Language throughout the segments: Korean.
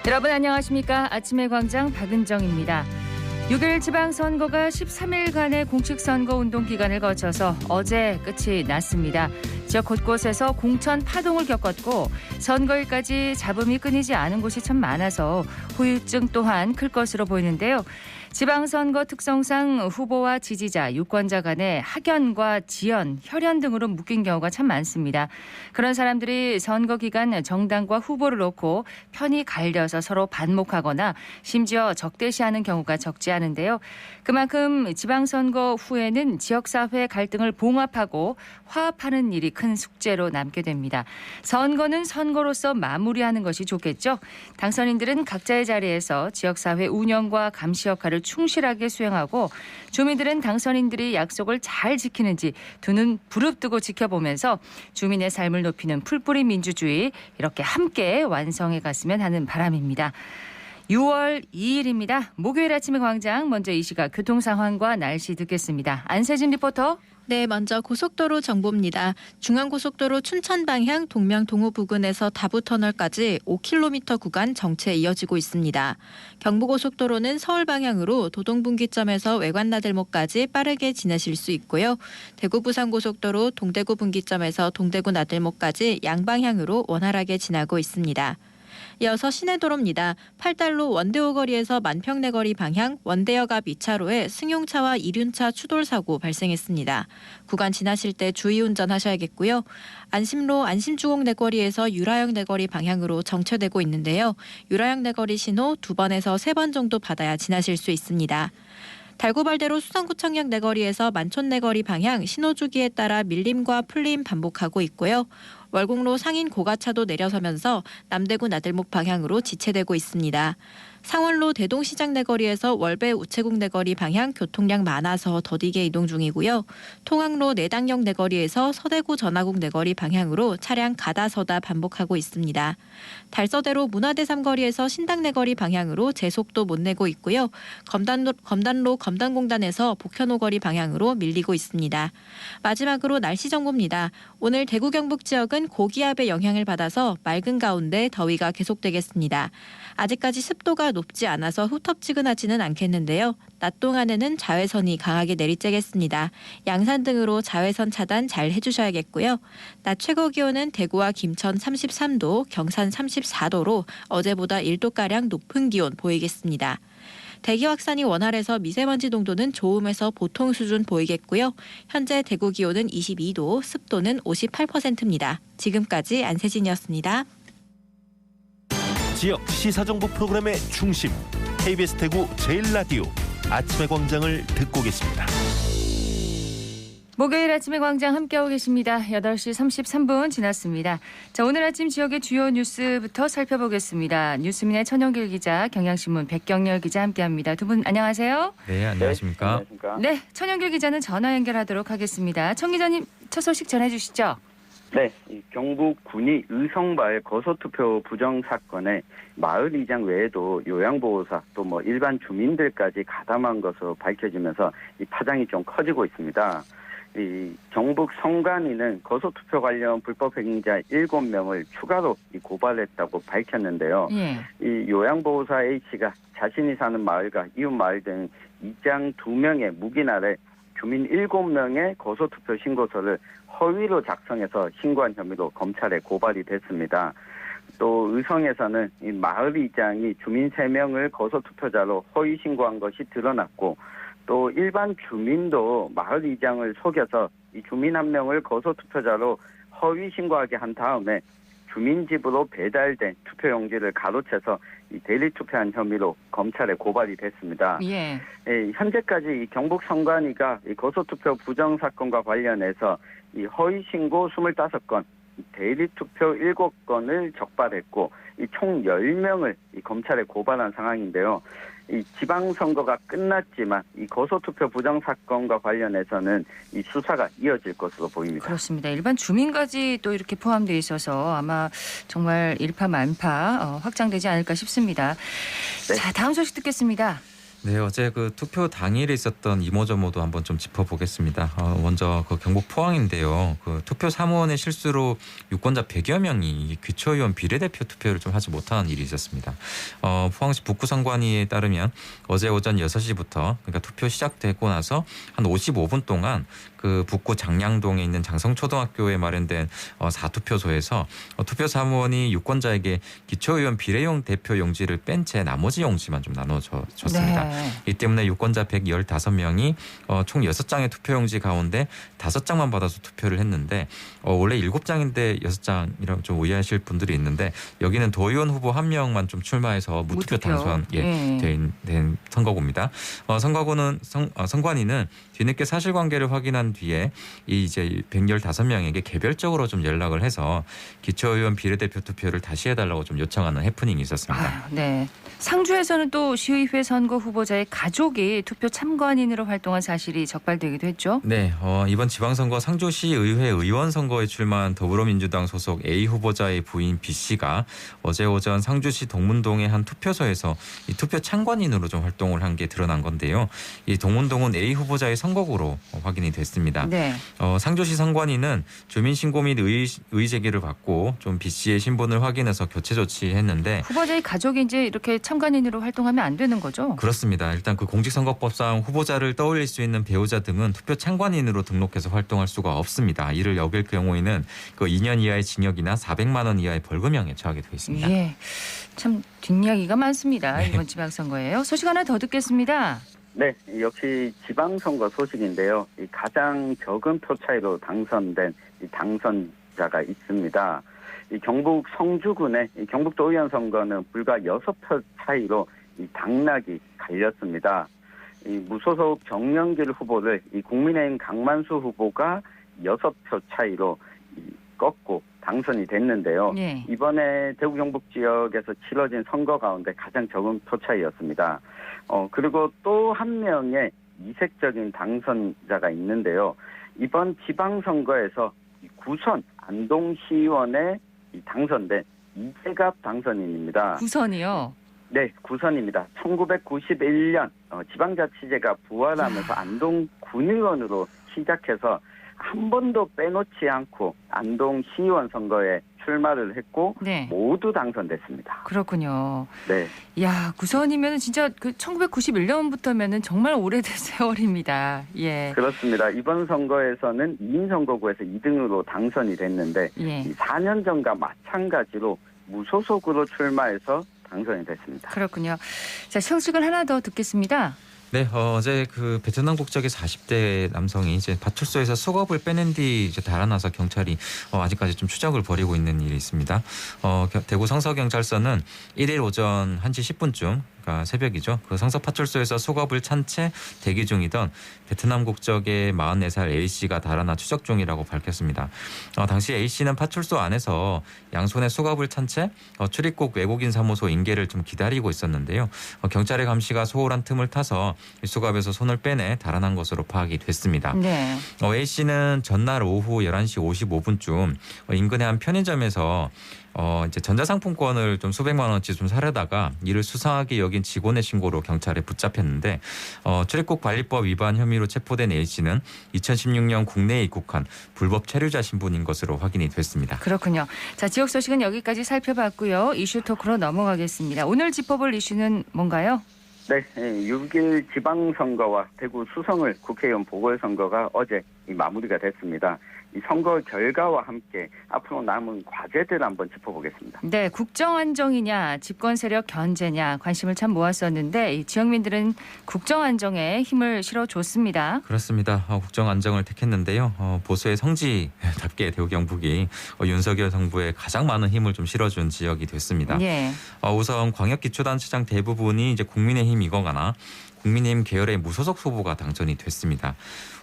여러분 안녕하십니까? 아침의 광장 박은정입니다. 6일 지방선거가 13일간의 공식선거 운동 기간을 거쳐서 어제 끝이 났습니다. 지역 곳곳에서 공천 파동을 겪었고 선거일까지 잡음이 끊이지 않은 곳이 참 많아서 후유증 또한 클 것으로 보이는데요. 지방선거 특성상 후보와 지지자, 유권자 간의 학연과 지연, 혈연 등으로 묶인 경우가 참 많습니다. 그런 사람들이 선거 기간 정당과 후보를 놓고 편이 갈려서 서로 반목하거나 심지어 적대시하는 경우가 적지 않은데요. 그만큼 지방선거 후에는 지역사회 갈등을 봉합하고 화합하는 일이 큰 숙제로 남게 됩니다. 선거는 선거로서 마무리하는 것이 좋겠죠. 당선인들은 각자의 자리에서 지역사회 운영과 감시 역할을 충실하게 수행하고 주민들은 당선인들이 약속을 잘 지키는지 두 눈 부릅뜨고 지켜보면서 주민의 삶을 높이는 풀뿌리 민주주의 이렇게 함께 완성해 갔으면 하는 바람입니다. 6월 2일입니다. 목요일 아침의 광장 먼저 이 시각 교통 상황과 날씨 듣겠습니다. 안세진 리포터. 네, 먼저 고속도로 정보입니다. 중앙고속도로 춘천 방향 동명 동호 부근에서 다부터널까지 5km 구간 정체 이어지고 있습니다. 경부고속도로는 서울 방향으로 도동분기점에서 외관나들목까지 빠르게 지나실 수 있고요. 대구 부산고속도로 동대구 분기점에서 동대구 나들목까지 양방향으로 원활하게 지나고 있습니다. 이어서 시내도로입니다. 팔달로 원대오 거리에서 만평내거리 방향 원대역 앞 2차로에 승용차와 이륜차 추돌 사고 발생했습니다. 구간 지나실 때 주의 운전하셔야겠고요. 안심로 안심주공 내거리에서 유라역 내거리 방향으로 정체되고 있는데요. 유라역 내거리 신호 2번에서 3번 정도 받아야 지나실 수 있습니다. 달고발대로 수성구청역 내거리에서 만촌 내거리 방향 신호주기에 따라 밀림과 풀림 반복하고 있고요. 월곡로 상인 고가차도 내려서면서 남대구 나들목 방향으로 지체되고 있습니다. 상원로 대동시장 내거리에서 월배 우체국 내거리 방향 교통량 많아서 더디게 이동 중이고요. 통학로 내당역 내거리에서 서대구 전화국 내거리 방향으로 차량 가다서다 반복하고 있습니다. 달서대로 문화대 삼거리에서 신당 내거리 방향으로 제속도 못 내고 있고요. 검단로 검단공단에서 복현호 거리 방향으로 밀리고 있습니다. 마지막으로 날씨 정보입니다. 오늘 대구 경북 지역은 고기압의 영향을 받아서 맑은 가운데 더위가 계속되겠습니다. 아직까지 습도가 높지 않아서 후텁지근하지는 않겠는데요. 낮 동안에는 자외선이 강하게 내리쬐겠습니다. 양산 등으로 자외선 차단 잘 해주셔야겠고요. 낮 최고 기온은 대구와 김천 33도, 경산 34도로 어제보다 1도가량 높은 기온 보이겠습니다. 대기 확산이 원활해서 미세먼지 농도는 좋음에서 보통 수준 보이겠고요. 현재 대구 기온은 22도, 습도는 58%입니다. 지금까지 안세진이었습니다. 지역 시사정보 프로그램의 중심 KBS 대구 제일라디오 아침의 광장을 듣고 계십니다. 목요일 아침의 광장 함께하고 계십니다. 8시 33분 지났습니다. 자, 오늘 아침 지역의 주요 뉴스부터 살펴보겠습니다. 뉴스민의 천영길 기자, 경향신문 백경렬 기자 함께합니다. 두 분 안녕하세요. 네, 안녕하십니까? 네, 안녕하십니까? 네, 천영길 기자는 전화 연결하도록 하겠습니다. 천 기자님 첫 소식 전해주시죠. 네, 경북 군위 의성마을 거소투표 부정 사건에 마을 이장 외에도 요양보호사 또 일반 주민들까지 가담한 것으로 밝혀지면서 이 파장이 좀 커지고 있습니다. 이 경북 성관위는 거소투표 관련 불법 행위자 7명을 추가로 고발했다고 밝혔는데요. 이 요양보호사 H가 자신이 사는 마을과 이웃 마을 등 이장 2명의 묵인 아래 주민 7명의 거소투표 신고서를 허위로 작성해서 신고한 혐의로 검찰에 고발이 됐습니다. 또 의성에서는 이 마을 이장이 주민 3명을 거소투표자로 허위 신고한 것이 드러났고 또 일반 주민도 마을 이장을 속여서 이 주민 1명을 거소투표자로 허위 신고하게 한 다음에 주민 집으로 배달된 투표용지를 가로채서 이 대리 투표한 혐의로 검찰에 고발이 됐습니다. 예. 현재까지 이 경북 성관위가 이 거소투표 부정 사건과 관련해서 이 허위 신고 25건, 대리 투표 7건을 적발했고 이 총 10명을 이 검찰에 고발한 상황인데요. 이 지방선거가 끝났지만 이 거소투표 부정 사건과 관련해서는 이 수사가 이어질 것으로 보입니다. 그렇습니다. 일반 주민까지 또 이렇게 포함되어 있어서 아마 정말 일파만파 확장되지 않을까 싶습니다. 네. 자, 다음 소식 듣겠습니다. 네, 어제 그 투표 당일에 있었던 이모저모도 한번 좀 짚어보겠습니다. 먼저 그 경북 포항인데요. 그 투표 사무원의 실수로 유권자 100여 명이 귀초의원 비례대표 투표를 좀 하지 못한 일이 있었습니다. 포항시 북구선관위에 따르면 어제 오전 6시부터 그러니까 투표 시작되고 나서 한 55분 동안 그 북구 장량동에 있는 장성초등학교에 마련된 4투표소에서 투표 사무원이 유권자에게 기초의원 비례용 대표 용지를 뺀 채 나머지 용지만 좀 나눠줬습니다. 네. 이 때문에 유권자 115명이 총 6장의 투표용지 가운데 5장만 받아서 투표를 했는데 원래 7장인데 6장이라고 좀 오해하실 분들이 있는데 여기는 도의원 후보 1명만 좀 출마해서 무투표 당선 된 선거구입니다. 선관위는 뒤늦게 사실관계를 확인한 뒤에 이 이제 115명에게 개별적으로 좀 연락을 해서 기초의원 비례대표 투표를 다시 해달라고 좀 요청하는 해프닝이 있었습니다. 네. 상주에서는 또 시의회 선거 후보자의 가족이 투표 참관인으로 활동한 사실이 적발되기도 했죠. 네, 이번 지방선거 상주시의회 의원 선거에 출마한 더불어민주당 소속 A 후보자의 부인 B 씨가 어제 오전 상주시 동문동의 한 투표소에서 이 투표 참관인으로 좀 활동을 한 게 드러난 건데요. 이 동문동은 A 후보자의 선거구로 확인이 됐습니다. 네. 상주시 선관위는 주민신고 및 의의 제기를 받고 좀 B 씨의 신분을 확인해서 교체 조치했는데 후보자의 가족이 이제 이렇게 참관인으로 활동하면 안 되는 거죠? 그렇습니다. 일단 그 공직선거법상 후보자를 떠올릴 수 있는 배우자 등은 투표 참관인으로 등록해서 활동할 수가 없습니다. 이를 어길 경우에는 그 2년 이하의 징역이나 400만 원 이하의 벌금형에 처하게 되어 있습니다. 예. 참 뒷이야기가 많습니다. 네. 이번 지방선거예요. 소식 하나 더 듣겠습니다. 네, 역시 지방선거 소식인데요. 이 가장 적은 표 차이로 당선된 이 당선자가 있습니다. 이 경북 성주군의 이 경북도 의원 선거는 불과 6표 차이로 이 당락이 갈렸습니다. 이 무소속 정영길 후보를 이 국민의힘 강만수 후보가 6표 차이로 꺾고 당선이 됐는데요. 예. 이번에 대구 경북 지역에서 치러진 선거 가운데 가장 적은 표 차이였습니다. 그리고 또 한 명의 이색적인 당선자가 있는데요. 이번 지방선거에서 구선 안동시의원에 당선된 이재갑 당선인입니다. 구선이요. 네, 구선입니다. 1991년 지방자치제가 부활하면서 안동 군의원으로 시작해서 한 번도 빼놓지 않고 안동 시의원 선거에 출마를 했고 네. 모두 당선됐습니다. 그렇군요. 네, 야, 구선이면 진짜 그 1991년부터면은 정말 오래된 세월입니다. 예. 그렇습니다. 이번 선거에서는 2인 선거구에서 2등으로 당선이 됐는데 예. 4년 전과 마찬가지로 무소속으로 출마해서 당선이 됐습니다. 그렇군요. 자, 소식을 하나 더 듣겠습니다. 네, 어제 그 베트남 국적의 40대 남성이 이제 파출소에서 수갑을 빼낸 뒤 이제 달아나서 경찰이 아직까지 좀 추적을 벌이고 있는 일이 있습니다. 대구 성서경찰서는 1일 오전 1시 10분쯤 그러니까 새벽이죠. 그 성서파출소에서 수갑을 찬 채 대기 중이던 베트남 국적의 44살 A씨가 달아나 추적 중이라고 밝혔습니다. 당시 A씨는 파출소 안에서 양손에 수갑을 찬 채 출입국 외국인 사무소 인계를 좀 기다리고 있었는데요. 경찰의 감시가 소홀한 틈을 타서 수갑에서 손을 빼내 달아난 것으로 파악이 됐습니다. 네. A씨는 전날 오후 11시 55분쯤 인근의 한 편의점에서 이제 전자상품권을 좀 수백만 원어치 좀 사려다가 이를 수상하게 여긴 직원의 신고로 경찰에 붙잡혔는데 출입국 관리법 위반 혐의로 체포된 A씨는 2016년 국내에 입국한 불법 체류자 신분인 것으로 확인이 됐습니다. 그렇군요. 자, 지역 소식은 여기까지 살펴봤고요. 이슈 토크로 넘어가겠습니다. 오늘 짚어볼 이슈는 뭔가요? 네, 6일 지방선거와 대구 수성을 국회의원 보궐선거가 어제 마무리가 됐습니다. 이 선거 결과와 함께 앞으로 남은 과제들 한번 짚어보겠습니다. 네, 국정 안정이냐 집권 세력 견제냐 관심을 참 모았었는데 이 지역민들은 국정 안정에 힘을 실어줬습니다. 그렇습니다. 국정 안정을 택했는데요. 보수의 성지답게 대구 경북이 윤석열 정부에 가장 많은 힘을 좀 실어준 지역이 됐습니다. 예. 우선 광역기초단체장 대부분이 이제 국민의힘이거나 국민의힘 계열의 무소속 후보가 당선이 됐습니다.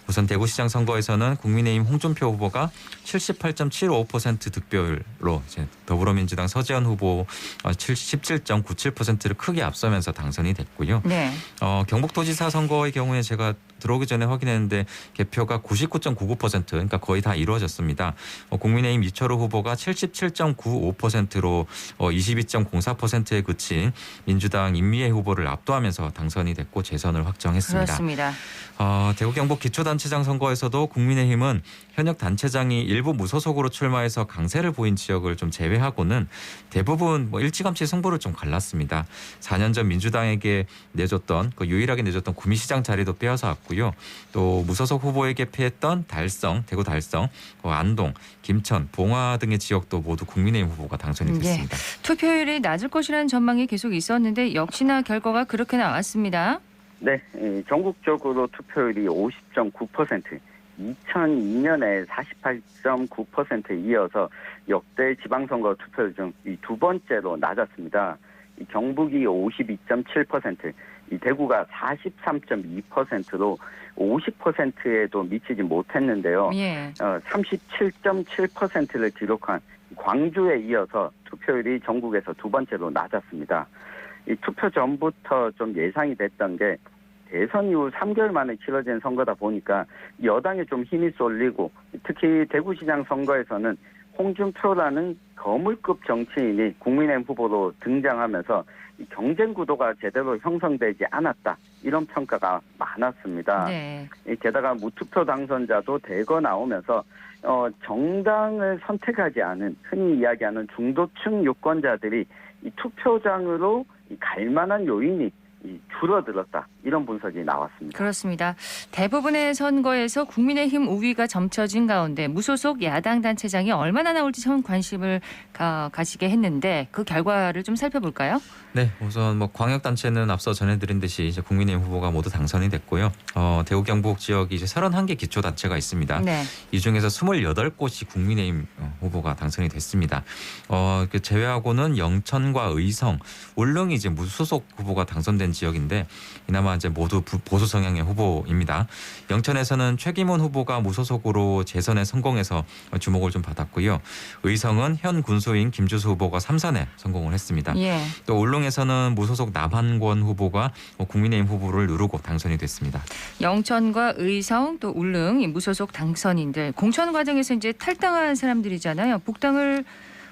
우선 대구시장 선거에서는 국민의힘 홍준표 후보가 78.75% 득표율로 이제 더불어민주당 서재현 후보 17.97%를 크게 앞서면서 당선이 됐고요. 네. 경북도지사 선거의 경우에 제가 들어오기 전에 확인했는데 개표가 99.99% 그러니까 거의 다 이루어졌습니다. 국민의힘 이철우 후보가 77.95%로 22.04%에 그친 민주당 임미애 후보를 압도하면서 당선이 됐고 재선을 확정했습니다. 그렇습니다. 대구 경북 기초단체장 선거에서도 국민의힘은 현역 단체장이 일부 무소속으로 출마해서 강세를 보인 지역을 좀 제외하고는 대부분 일찌감치 승부를 좀 갈랐습니다. 4년 전 민주당에게 내줬던 유일하게 내줬던 구미시장 자리도 빼앗아왔고요. 또 무소속 후보에게 피했던 달성, 대구 달성, 안동, 김천, 봉화 등의 지역도 모두 국민의힘 후보가 당선이 됐습니다. 투표율이 낮을 것이라는 전망이 계속 있었는데 역시나 결과가 그렇게 나왔습니다. 네, 전국적으로 투표율이 50.9%, 2002년에 48.9%에 이어서 역대 지방선거 투표율 중 이 두 번째로 낮았습니다. 이 경북이 52.7%, 이 대구가 43.2%로 50%에도 미치지 못했는데요. 예. 37.7%를 기록한 광주에 이어서 투표율이 전국에서 두 번째로 낮았습니다. 이 투표 전부터 좀 예상이 됐던 게 대선 이후 3개월 만에 치러진 선거다 보니까 여당에 좀 힘이 쏠리고 특히 대구시장 선거에서는 홍준표라는 거물급 정치인이 국민의힘 후보로 등장하면서 이 경쟁 구도가 제대로 형성되지 않았다. 이런 평가가 많았습니다. 네. 게다가 무투표 당선자도 대거 나오면서 정당을 선택하지 않은 흔히 이야기하는 중도층 유권자들이 이 투표장으로 갈 만한 요인이 줄어들었다. 이런 분석이 나왔습니다. 그렇습니다. 대부분의 선거에서 국민의힘 우위가 점쳐진 가운데 무소속 야당 단체장이 얼마나 나올지 전 관심을 가지게 했는데 그 결과를 좀 살펴볼까요? 네, 우선 광역단체는 앞서 전해드린 듯이 이제 국민의힘 후보가 모두 당선이 됐고요. 대구 경북 지역이 이제 31개 기초단체가 있습니다. 네. 이 중에서 28곳이 국민의힘 후보가 당선이 됐습니다. 제외하고는 영천과 의성, 울릉이 이제 무소속 후보가 당선된 지역인데 이나마 이제 모두 보수 성향의 후보입니다. 영천에서는 최기문 후보가 무소속으로 재선에 성공해서 주목을 좀 받았고요. 의성은 현 군수인 김주수 후보가 3선에 성공을 했습니다. 예. 또 울릉에서는 무소속 남한권 후보가 국민의힘 후보를 누르고 당선이 됐습니다. 영천과 의성 또 울릉 이 무소속 당선인들 공천 과정에서 이제 탈당한 사람들이잖아요. 복당을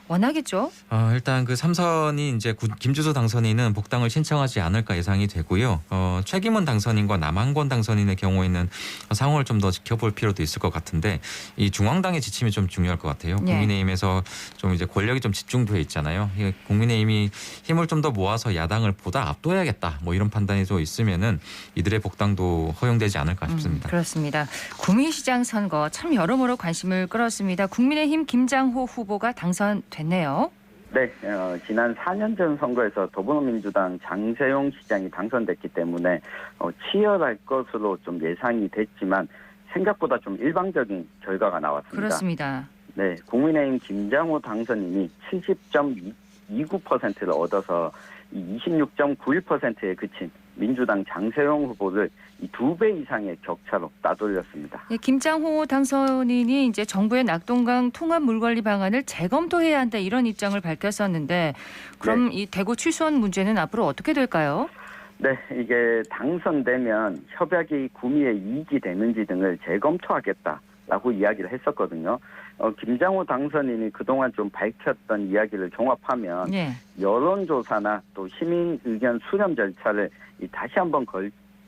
원하겠죠? 일단 그 3선이 이제 김주수 당선인은 복당을 신청하지 않을까 예상이 되고요. 최기문 당선인과 남한권 당선인의 경우에는 상황을 좀 더 지켜볼 필요도 있을 것 같은데 이 중앙당의 지침이 좀 중요할 것 같아요. 네. 국민의힘에서 좀 이제 권력이 좀 집중돼 있잖아요. 국민의힘이 힘을 좀 더 모아서 야당을 보다 압도해야겠다. 이런 판단이 좀 있으면은 이들의 복당도 허용되지 않을까 싶습니다. 그렇습니다. 구미시장 선거 참 여러모로 관심을 끌었습니다. 국민의힘 김장호 후보가 됐네요. 네, 지난 4년 전 선거에서 더불어민주당 장세용 시장이 당선됐기 때문에 치열할 것으로 좀 예상이 됐지만 생각보다 좀 일방적인 결과가 나왔습니다. 그렇습니다. 네, 국민의힘 김장호 당선인이 70.29%를 얻어서 26.91%에 그친 민주당 장세용 후보를 2배 이상의 격차로 따돌렸습니다. 네, 김장호 당선인이 이제 정부의 낙동강 통합 물관리 방안을 재검토해야 한다 이런 입장을 밝혔었는데 그럼 이 대구 취소원 문제는 앞으로 어떻게 될까요? 네, 이게 당선되면 협약이 구미에 이익이 되는지 등을 재검토하겠다라고 이야기를 했었거든요. 김장호 당선인이 그동안 좀 밝혔던 이야기를 종합하면 네. 여론조사나 또 시민 의견 수렴 절차를 다시 한번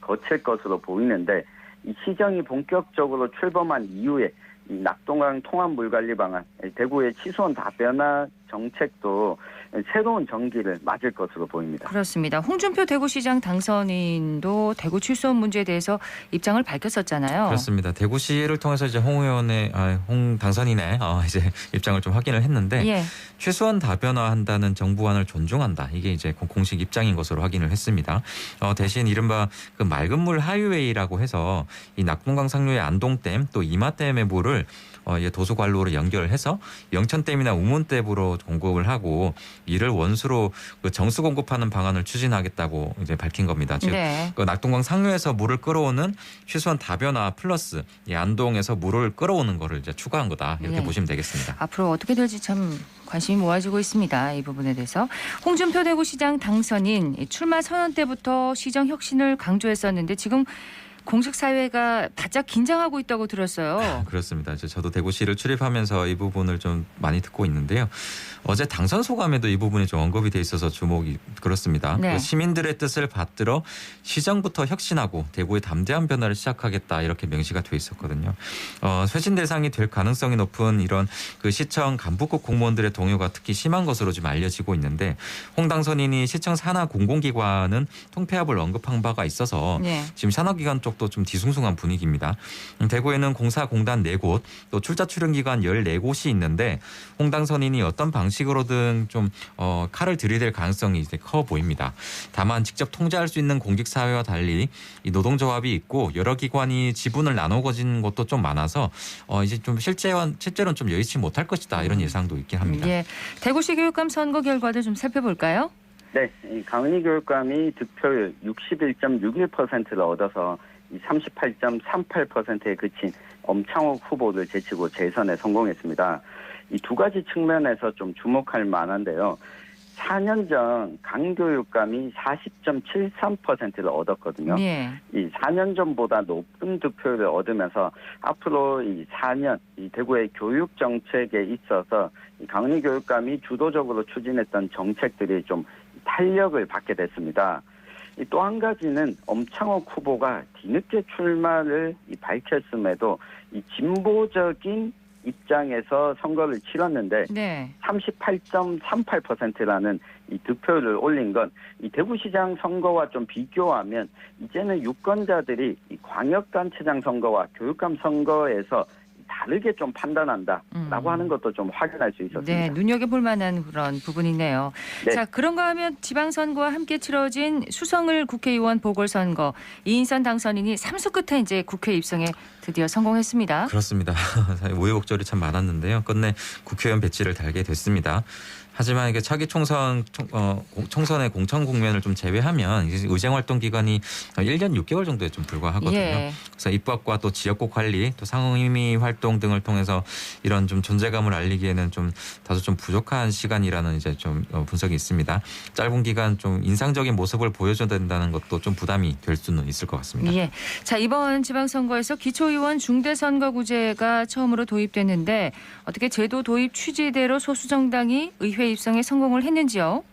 거칠 것으로 보이는데 이 시정이 본격적으로 출범한 이후에 이 낙동강 통합 물관리 방안, 대구의 취소원 다변화 정책도 새로운 전기를 맞을 것으로 보입니다. 그렇습니다. 홍준표 대구시장 당선인도 대구 취소원 문제에 대해서 입장을 밝혔었잖아요. 그렇습니다. 대구시를 통해서 이제 홍 당선인의 이제 입장을 좀 확인을 했는데 예. 최소한 다변화한다는 정부안을 존중한다. 이게 이제 공식 입장인 것으로 확인을 했습니다. 대신 이른바 그 맑은 물 하유웨이라고 해서 이 낙동강 상류의 안동댐 또 이마댐의 물을 도수관로로 연결해서 영천댐이나 우문댐으로 공급을 하고 이를 원수로 그 정수 공급하는 방안을 추진하겠다고 이제 밝힌 겁니다. 즉 네. 그 낙동강 상류에서 물을 끌어오는 최소한 다변화 플러스 이 안동에서 물을 끌어오는 거를 이제 추가한 거다 이렇게 네. 보시면 되겠습니다. 앞으로 어떻게 될지 참 관심이 모아지고 있습니다. 이 부분에 대해서. 홍준표 대구시장 당선인 출마 선언 때부터 시정 혁신을 강조했었는데 지금 공식 사회가 바짝 긴장하고 있다고 들었어요. 그렇습니다. 저도 대구시를 출입하면서 이 부분을 좀 많이 듣고 있는데요. 어제 당선 소감에도 이 부분이 좀 언급이 돼 있어서 주목이 그렇습니다. 네. 시민들의 뜻을 받들어 시정부터 혁신하고 대구의 담대한 변화를 시작하겠다 이렇게 명시가 돼 있었거든요. 쇄신 대상이 될 가능성이 높은 이런 그 시청 간부급 공무원들의 동요가 특히 심한 것으로 지금 알려지고 있는데 홍 당선인이 시청 산하 공공기관은 통폐합을 언급한 바가 있어서 네. 지금 산하기관 쪽도 좀 뒤숭숭한 분위기입니다. 대구에는 공사공단 4곳 또 출자 출연기관 14곳이 있는데 홍 당선인이 어떤 방식으로든 좀 칼을 들이댈 가능성이 이제 커 보입니다. 다만 직접 통제할 수 있는 공직사회와 달리 이 노동조합이 있고 여러 기관이 지분을 나눠 가진 것도 좀 많아서 이제 좀 실제로는 좀 여의치 못할 것이다 이런 예상도 있긴 합니다. 예. 대구시 교육감 선거 결과도 좀 살펴볼까요? 네, 이 강은희 교육감이 득표율 61.61%를 얻어서 이 38.38%에 그친 엄창옥 후보를 제치고 재선에 성공했습니다. 이 두 가지 측면에서 좀 주목할 만한데요. 4년 전 강 교육감이 40.73%를 얻었거든요. 예. 이 4년 전보다 높은 득표율을 얻으면서 앞으로 이 4년 이 대구의 교육 정책에 있어서 이 강은희 교육감이 주도적으로 추진했던 정책들이 좀 탄력을 받게 됐습니다. 또 한 가지는 엄창옥 후보가 뒤늦게 출마를 밝혔음에도 이 진보적인 입장에서 선거를 치렀는데 네. 38.38%라는 이 득표율을 올린 건 이 대구시장 선거와 좀 비교하면 이제는 유권자들이 이 광역단체장 선거와 교육감 선거에서 다르게 좀 판단한다라고 하는 것도 좀 확인할 수 있었습니다. 네, 눈여겨볼 만한 그런 부분이네요. 네. 자, 그런가 하면 지방선거와 함께 치러진 수성을 국회의원 보궐선거 이인선 당선인이 3수 끝에 이제 국회 입성에 드디어 성공했습니다. 그렇습니다. 우여곡절이 참 많았는데요. 끝내 국회의원 배지를 달게 됐습니다. 하지만 이게 차기 총선의 공천 국면을 좀 제외하면 이제 의정 활동 기간이 1년 6개월 정도에 좀 불과하거든요. 예. 그래서 입법과 또 지역구 관리, 또 상임위 활동 등을 통해서 이런 좀 존재감을 알리기에는 좀 다소 좀 부족한 시간이라는 이제 좀 분석이 있습니다. 짧은 기간 좀 인상적인 모습을 보여줘야 된다는 것도 좀 부담이 될 수는 있을 것 같습니다. 예. 자, 이번 지방선거에서 기초의원 중대선거구제가 처음으로 도입됐는데 어떻게 제도 도입 취지대로 소수정당이 의회 입성에 성공을 했는지요?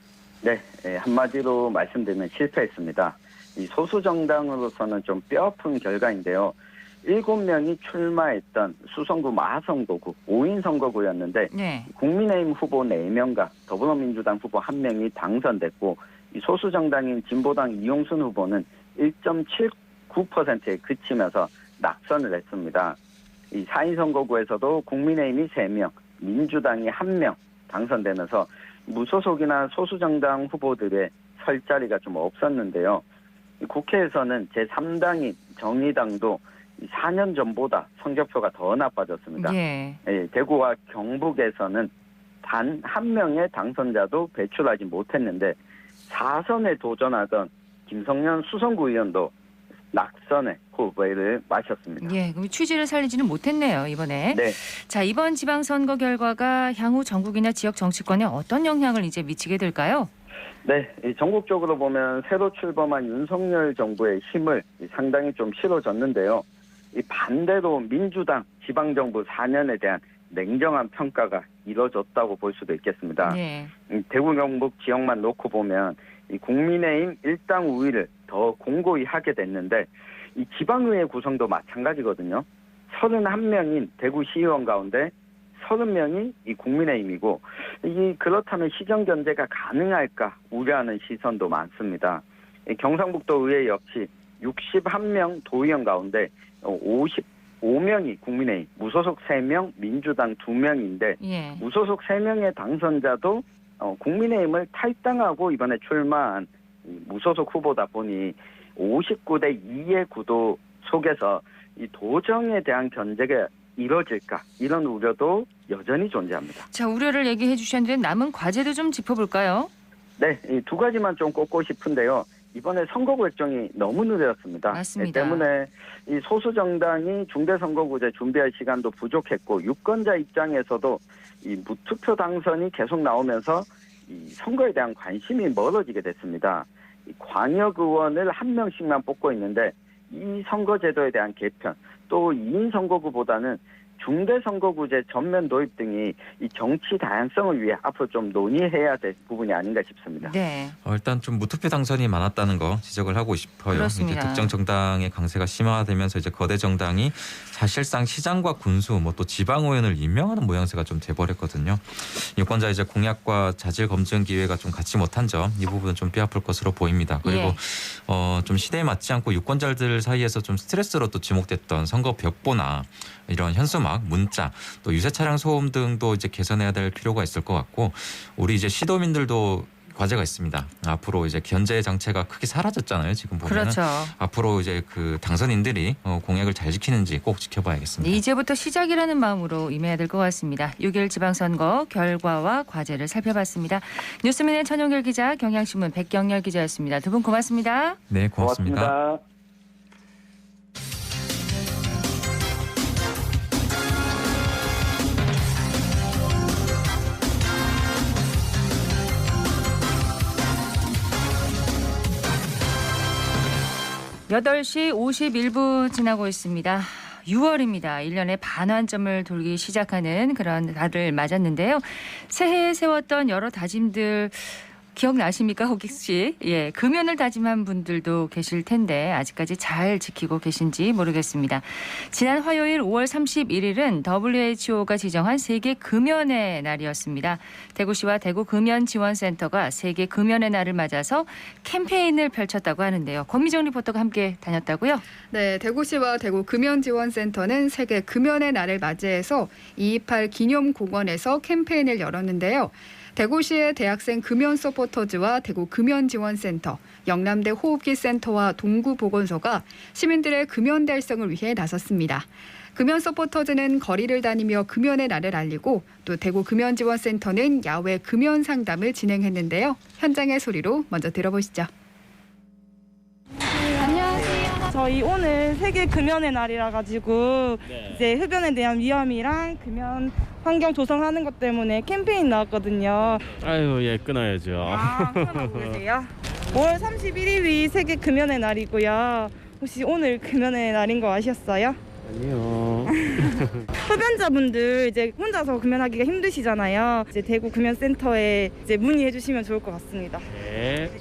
네, 한마디로 말씀드리면 실패했습니다. 이 소수정당으로서는 좀 뼈아픈 결과인데요. 7명이 출마했던 수성구 마성도구 5인 선거구였는데 네. 국민의힘 후보 4명과 더불어민주당 후보 1명이 당선됐고 이 소수정당인 진보당 이용순 후보는 1.79%에 그치면서 낙선을 했습니다. 이 4인 선거구에서도 국민의힘이 3명, 민주당이 1명 당선되면서 무소속이나 소수정당 후보들의 설 자리가 좀 없었는데요. 국회에서는 제3당인 정의당도 4년 전보다 성적표가 더 나빠졌습니다. 예. 대구와 경북에서는 단 1명의 당선자도 배출하지 못했는데 4선에 도전하던 김성년 수성구 의원도 낙선의 후배를 마셨습니다. 예, 그럼 취지를 살리지는 못했네요, 이번에. 네. 자, 이번 지방선거 결과가 향후 전국이나 지역 정치권에 어떤 영향을 이제 미치게 될까요? 네, 전국적으로 보면 새로 출범한 윤석열 정부의 힘을 상당히 좀 실어졌는데요. 반대로 민주당 지방정부 4년에 대한 냉정한 평가가 이뤄졌다고 볼 수도 있겠습니다. 네. 대구 경북 지역만 놓고 보면 이 국민의힘 일당 우위를 더 공고히 하게 됐는데 이 지방의회 구성도 마찬가지거든요. 31명인 대구시의원 가운데 30명이 이 국민의힘이고 그렇다면 시정 견제가 가능할까 우려하는 시선도 많습니다. 경상북도 의회 역시 61명 도의원 가운데 55명이 국민의힘, 무소속 3명, 민주당 2명인데 예. 무소속 3명의 당선자도 국민의힘을 탈당하고 이번에 출마한 무소속 후보다 보니 59대 2의 구도 속에서 이 도정에 대한 견제가 이뤄질까 이런 우려도 여전히 존재합니다. 자, 우려를 얘기해 주셨는데 남은 과제도 좀 짚어볼까요? 네, 이 두 가지만 좀 꼽고 싶은데요. 이번에 선거구 결정이 너무 느렸습니다. 맞습니다. 때문에 이 소수정당이 중대선거구제 준비할 시간도 부족했고 유권자 입장에서도 이 무투표 당선이 계속 나오면서 이 선거에 대한 관심이 멀어지게 됐습니다. 이 광역의원을 1명씩만 뽑고 있는데 이 선거제도에 대한 개편, 또 2인 선거구보다는 중대선거구제 전면 도입 등이 이 정치 다양성을 위해 앞으로 좀 논의해야 될 부분이 아닌가 싶습니다. 네. 일단 좀 무투표 당선이 많았다는 거 지적을 하고 싶어요. 그렇습니다. 이제 특정 정당의 강세가 심화되면서 이제 거대 정당이 사실상 시장과 군수, 뭐 또 지방의원을 임명하는 모양새가 좀 돼버렸거든요. 유권자 이제 공약과 자질 검증 기회가 좀 갖지 못한 점, 이 부분은 좀 뼈아플 것으로 보입니다. 그리고 좀 시대에 맞지 않고 유권자들 사이에서 좀 스트레스로 또 지목됐던 선거 벽보나 이런 현수막, 문자, 또 유세 차량 소음 등도 이제 개선해야 될 필요가 있을 것 같고, 우리 이제 시도민들도 과제가 있습니다. 앞으로 이제 견제 장치가 크게 사라졌잖아요. 지금 보면은. 그렇죠. 앞으로 이제 그 당선인들이 공약을 잘 지키는지 꼭 지켜봐야겠습니다. 이제부터 시작이라는 마음으로 임해야 될 것 같습니다. 6일 지방선거 결과와 과제를 살펴봤습니다. 뉴스민의 천용결 기자, 경향신문 백경렬 기자였습니다. 두 분 고맙습니다. 네, 고맙습니다. 고맙습니다. 여덟 시 51분 지나고 있습니다. 6월입니다. 1년의 반환점을 돌기 시작하는 그런 달을 맞았는데요. 새해에 세웠던 여러 다짐들 기억나십니까, 혹시? 예, 금연을 다짐한 분들도 계실 텐데 아직까지 잘 지키고 계신지 모르겠습니다. 지난 화요일 5월 31일은 WHO가 지정한 세계 금연의 날이었습니다. 대구시와 대구금연지원센터가 세계 금연의 날을 맞아서 캠페인을 펼쳤다고 하는데요. 권미정 리포터가 함께 다녔다고요? 네, 대구시와 대구금연지원센터는 세계 금연의 날을 맞이해서 228 기념공원에서 캠페인을 열었는데요. 대구시의 대학생 금연 서포터즈와 대구금연지원센터, 영남대 호흡기센터와 동구보건소가 시민들의 금연 달성을 위해 나섰습니다. 금연 서포터즈는 거리를 다니며 금연의 날을 알리고, 또 대구금연지원센터는 야외 금연 상담을 진행했는데요. 현장의 소리로 먼저 들어보시죠. 저희 오늘 세계 금연의 날이라 가지고 이제 흡연에 대한 위험이랑 금연 환경 조성하는 것 때문에 캠페인 나왔거든요. 아유, 예, 끊어야죠. 끊어보고 계세요? 5월 31일이 세계 금연의 날이고요. 혹시 오늘 금연의 날인 거 아셨어요? 아니요. 흡연자분들 이제 혼자서 금연하기가 힘드시잖아요. 이제 대구 금연센터에 이제 문의해 주시면 좋을 것 같습니다. 네.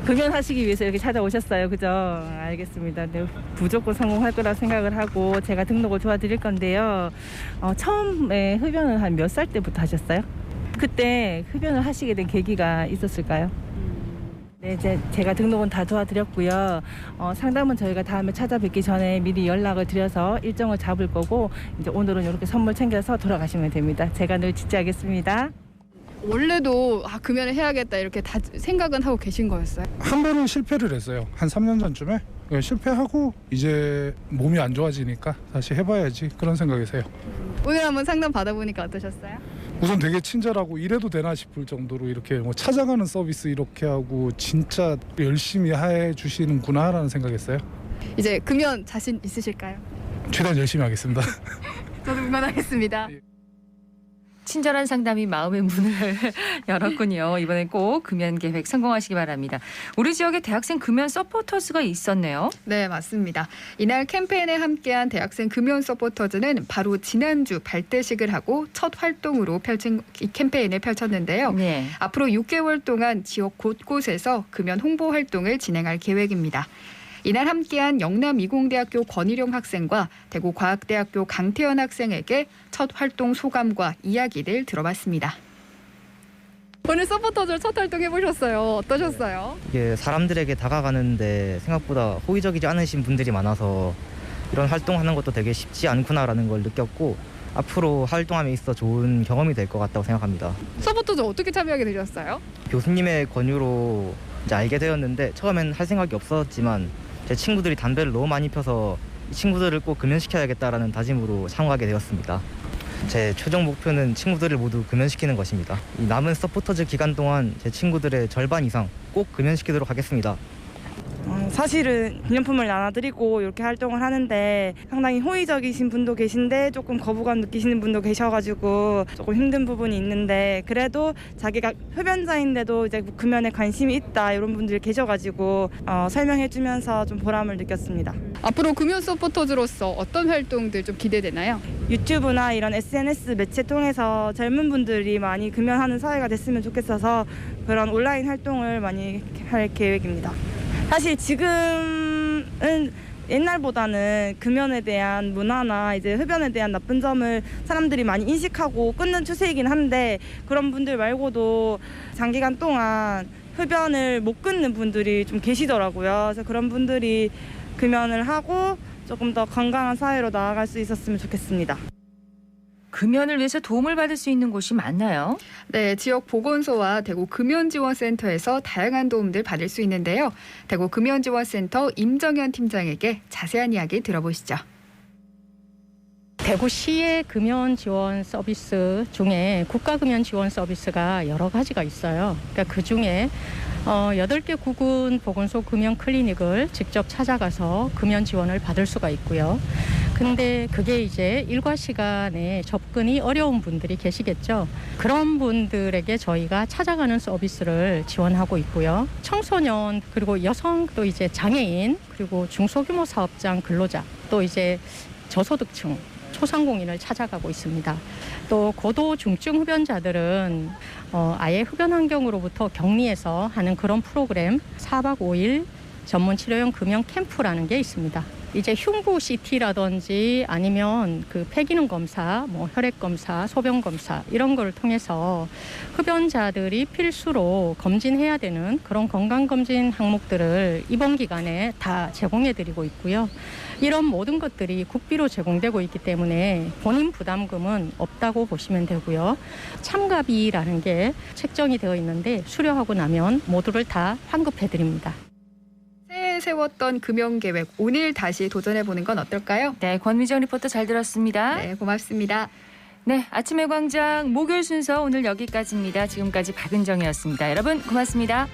금연하시기 위해서 이렇게 찾아오셨어요. 그죠? 알겠습니다. 네, 무조건 성공할 거라 생각을 하고 제가 등록을 도와드릴 건데요. 처음에 흡연을 한 몇 살 때부터 하셨어요? 그때 흡연을 하시게 된 계기가 있었을까요? 네, 이제 제가 등록은 다 도와드렸고요. 상담은 저희가 다음에 찾아뵙기 전에 미리 연락을 드려서 일정을 잡을 거고, 이제 오늘은 이렇게 선물 챙겨서 돌아가시면 됩니다. 제가 늘 지지하겠습니다. 원래도 금연을 해야겠다 이렇게 다 생각은 하고 계신 거였어요? 한 번은 실패를 했어요. 한 3년 전쯤에 실패하고 이제 몸이 안 좋아지니까 다시 해봐야지 그런 생각이세요. 오늘 한번 상담 받아보니까 어떠셨어요? 우선 되게 친절하고 이래도 되나 싶을 정도로 이렇게 뭐 찾아가는 서비스 이렇게 하고 진짜 열심히 해주시는구나라는 생각했어요. 이제 금연 자신 있으실까요? 최대한 열심히 하겠습니다. 저도 응원하겠습니다. 친절한 상담이 마음의 문을 열었군요. 이번엔 꼭 금연 계획 성공하시기 바랍니다. 우리 지역에 대학생 금연 서포터즈가 있었네요. 네, 맞습니다. 이날 캠페인에 함께한 대학생 금연 서포터즈는 바로 지난주 발대식을 하고 첫 활동으로 펼친 이 캠페인을 펼쳤는데요. 네. 앞으로 6개월 동안 지역 곳곳에서 금연 홍보 활동을 진행할 계획입니다. 이날 함께한 영남이공대학교 권일용 학생과 대구과학대학교 강태현 학생에게 첫 활동 소감과 이야기를 들어봤습니다. 오늘 서포터즈 첫 활동 해보셨어요. 어떠셨어요? 이게 사람들에게 다가가는데 생각보다 호의적이지 않으신 분들이 많아서 이런 활동하는 것도 되게 쉽지 않구나라는 걸 느꼈고, 앞으로 활동함에 있어 좋은 경험이 될 것 같다고 생각합니다. 서포터즈 어떻게 참여하게 되셨어요? 교수님의 권유로 이제 알게 되었는데, 처음엔 할 생각이 없었지만 제 친구들이 담배를 너무 많이 펴서 이 친구들을 꼭 금연시켜야겠다라는 다짐으로 참가하게 되었습니다. 제 최종 목표는 친구들을 모두 금연시키는 것입니다. 이 남은 서포터즈 기간 동안 제 친구들의 절반 이상 꼭 금연시키도록 하겠습니다. 사실은 기념품을 나눠드리고 이렇게 활동을 하는데 상당히 호의적이신 분도 계신데 조금 거부감 느끼시는 분도 계셔가지고 조금 힘든 부분이 있는데 그래도 자기가 흡연자인데도 이제 금연에 관심이 있다 이런 분들이 계셔가지고 설명해주면서 좀 보람을 느꼈습니다. 앞으로 금연 서포터즈로서 어떤 활동들 좀 기대되나요? 유튜브나 이런 SNS 매체 통해서 젊은 분들이 많이 금연하는 사회가 됐으면 좋겠어서 그런 온라인 활동을 많이 할 계획입니다. 사실 지금은 옛날보다는 금연에 대한 문화나 이제 흡연에 대한 나쁜 점을 사람들이 많이 인식하고 끊는 추세이긴 한데 그런 분들 말고도 장기간 동안 흡연을 못 끊는 분들이 좀 계시더라고요. 그래서 그런 분들이 금연을 하고 조금 더 건강한 사회로 나아갈 수 있었으면 좋겠습니다. 금연을 위해서 도움을 받을 수 있는 곳이 많나요? 네, 지역 보건소와 대구 금연지원센터에서 다양한 도움들 받을 수 있는데요. 대구 금연지원센터 임정현 팀장에게 자세한 이야기 들어보시죠. 대구시의 금연 지원 서비스 중에 국가 금연 지원 서비스가 여러 가지가 있어요. 그러니까 그 중에 8개 구군 보건소 금연 클리닉을 직접 찾아가서 금연 지원을 받을 수가 있고요. 근데 그게 이제 일과 시간에 접근이 어려운 분들이 계시겠죠. 그런 분들에게 저희가 찾아가는 서비스를 지원하고 있고요. 청소년 그리고 여성 또 이제 장애인 그리고 중소규모 사업장 근로자 또 이제 저소득층 소상공인을 찾아가고 있습니다. 또 고도 중증 흡연자들은 아예 흡연 환경으로부터 격리해서 하는 그런 프로그램 4박 5일 전문 치료용 금연 캠프라는 게 있습니다. 이제 흉부 CT라든지 아니면 그 폐기능 검사, 뭐 혈액 검사, 소변 검사 이런 걸 통해서 흡연자들이 필수로 검진해야 되는 그런 건강 검진 항목들을 이번 기간에 다 제공해 드리고 있고요. 이런 모든 것들이 국비로 제공되고 있기 때문에 본인 부담금은 없다고 보시면 되고요. 참가비라는 게 책정이 되어 있는데 수료하고 나면 모두를 다 환급해 드립니다. 새해 세웠던 금연 계획 오늘 다시 도전해보는 건 어떨까요? 네, 권미정 리포터 잘 들었습니다. 네, 고맙습니다. 네, 아침의 광장 목요일 순서 오늘 여기까지입니다. 지금까지 박은정이었습니다. 여러분 고맙습니다.